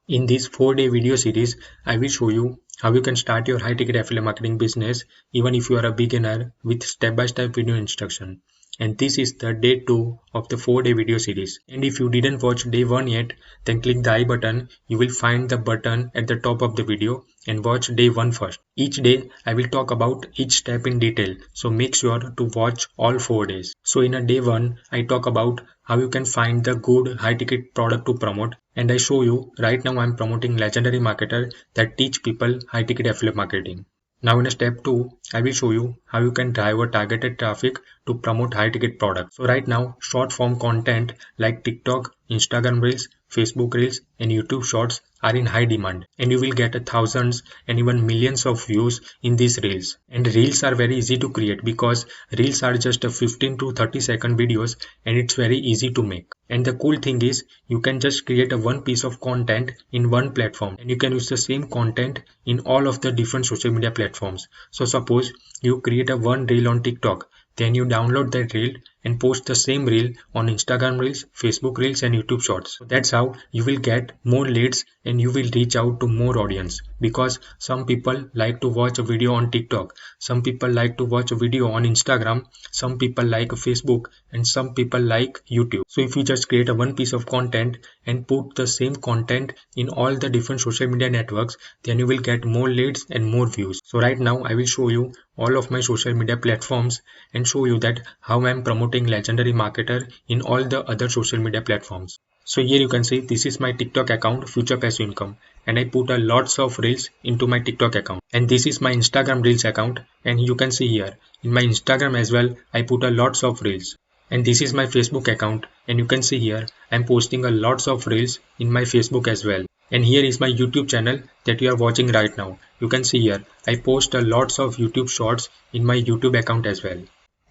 In this 4-day video series, I will show you how you can start your high-ticket affiliate marketing business even if you are a beginner with step-by-step video instruction. And this is the day 2 of the 4-day video series. And if you didn't watch day 1 yet, then click the I button. You will find the button at the top of the video and watch day 1 first. Each day, I will talk about each step in detail, so make sure to watch all 4 days. So in a day 1, I talk about how you can find the good high-ticket product to promote, and I show you right now I'm promoting legendary marketer that teach people high-ticket affiliate marketing. Now in step 2, I will show you how you can drive a targeted traffic to promote high-ticket products. So right now, short form content like TikTok, Instagram Reels, Facebook Reels and YouTube Shorts are in high demand, and you will get thousands and even millions of views in these reels. And reels are very easy to create because reels are just a 15 to 30-second videos and it's very easy to make. And the cool thing is you can just create a one piece of content in one platform and you can use the same content in all of the different social media platforms. So suppose you create a one reel on TikTok, then you download that reel and post the same reel on Instagram Reels, Facebook Reels and YouTube Shorts. So that's how you will get more leads and you will reach out to more audience, because some people like to watch a video on TikTok, some people like to watch a video on Instagram, some people like Facebook and some people like YouTube. So if you just create a one piece of content and put the same content in all the different social media networks, then you will get more leads and more views. So right now I will show you all of my social media platforms and show you that how I am promoting legendary marketer in all the other social media platforms. So here you can see this is my TikTok account, Future Passive Income, and I put a lots of reels into my TikTok account. And this is my Instagram Reels account, and you can see here in my Instagram as well I put a lots of reels. And this is my Facebook account, and you can see here I'm posting a lots of reels in my Facebook as well. And here is my YouTube channel that you are watching right now. You can see here I post a lots of YouTube shorts in my YouTube account as well.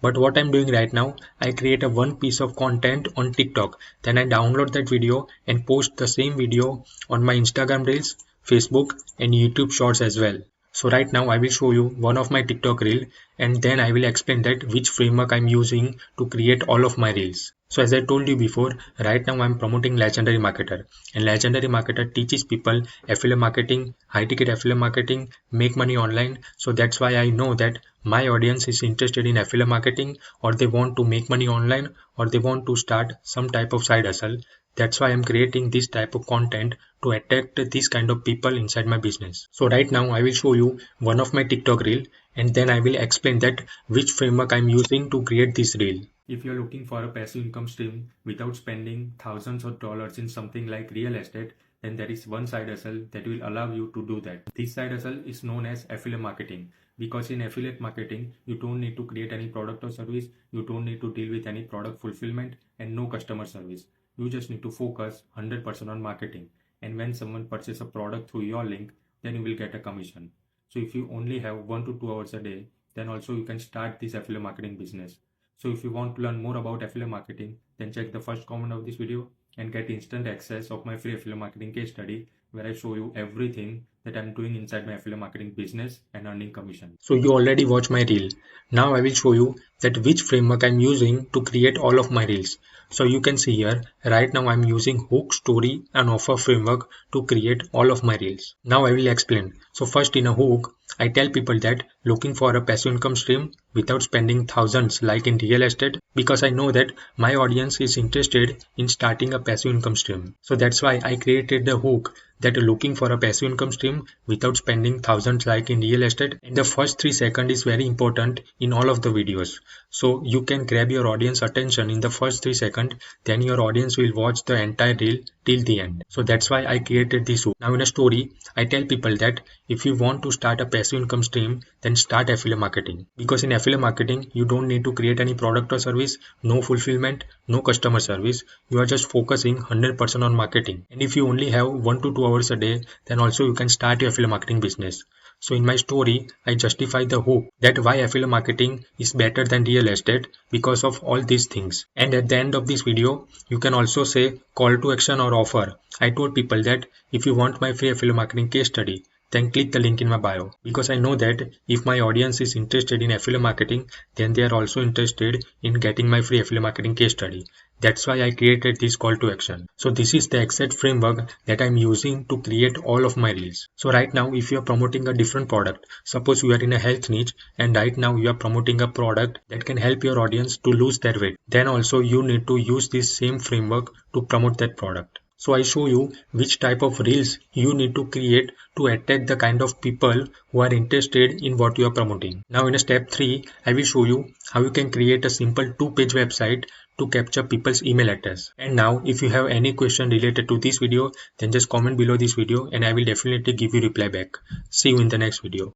But what I'm doing right now, I create a one piece of content on TikTok, then I download that video and post the same video on my Instagram Reels, Facebook and YouTube Shorts as well. So right now I will show you one of my TikTok reel and then I will explain that which framework I'm using to create all of my reels. So as I told you before, right now I'm promoting Legendary Marketer, and Legendary Marketer teaches people affiliate marketing, high ticket affiliate marketing, make money online. So that's why I know that my audience is interested in affiliate marketing, or they want to make money online, or they want to start some type of side hustle. That's why I'm creating this type of content to attract these kind of people inside my business. So right now I will show you one of my TikTok reel and then I will explain that which framework I'm using to create this reel. If you're looking for a passive income stream without spending thousands of dollars in something like real estate, then there is one side hustle that will allow you to do that. This side hustle is known as affiliate marketing, because in affiliate marketing, you don't need to create any product or service, you don't need to deal with any product fulfillment and no customer service. You just need to focus 100% on marketing. And when someone purchases a product through your link, then you will get a commission. So if you only have 1 to 2 hours a day, then also you can start this affiliate marketing business. So if you want to learn more about affiliate marketing, then check the first comment of this video and get instant access of my free affiliate marketing case study, where I show you everything that I'm doing inside my affiliate marketing business and earning commission. So you already watched my reel. Now I will show you that which framework I'm using to create all of my reels. So you can see here, right now I'm using hook, story and offer framework to create all of my reels. Now I will explain. So first, in a hook, I tell people that looking for a passive income stream without spending thousands like in real estate, because I know that my audience is interested in starting a passive income stream. So that's why I created the hook that looking for a passive income stream without spending thousands like in real estate. And the first 3 seconds is very important in all of the videos. So you can grab your audience attention in the first 3 seconds, then your audience will watch the entire reel till the end. So that's why I created this hook. Now in a story, I tell people that if you want to start a passive income stream, then start affiliate marketing. Because in affiliate marketing, you don't need to create any product or service, no fulfillment, no customer service. You are just focusing 100% on marketing. And if you only have 1 to 2 hours a day, then also you can start your affiliate marketing business. So in my story, I justify the hook that why affiliate marketing is better than real estate because of all these things. And at the end of this video, you can also say call to action or offer. I told people that if you want my free affiliate marketing case study, then click the link in my bio, because I know that if my audience is interested in affiliate marketing, then they are also interested in getting my free affiliate marketing case study. That's why I created this call to action. So this is the exact framework that I'm using to create all of my reels. So right now, if you are promoting a different product, suppose you are in a health niche and right now you are promoting a product that can help your audience to lose their weight, then also you need to use this same framework to promote that product. So I show you which type of reels you need to create to attract the kind of people who are interested in what you are promoting. Now in step 3, I will show you how you can create a simple 2-page website to capture people's email address. And now if you have any question related to this video, then just comment below this video and I will definitely give you reply back. See you in the next video.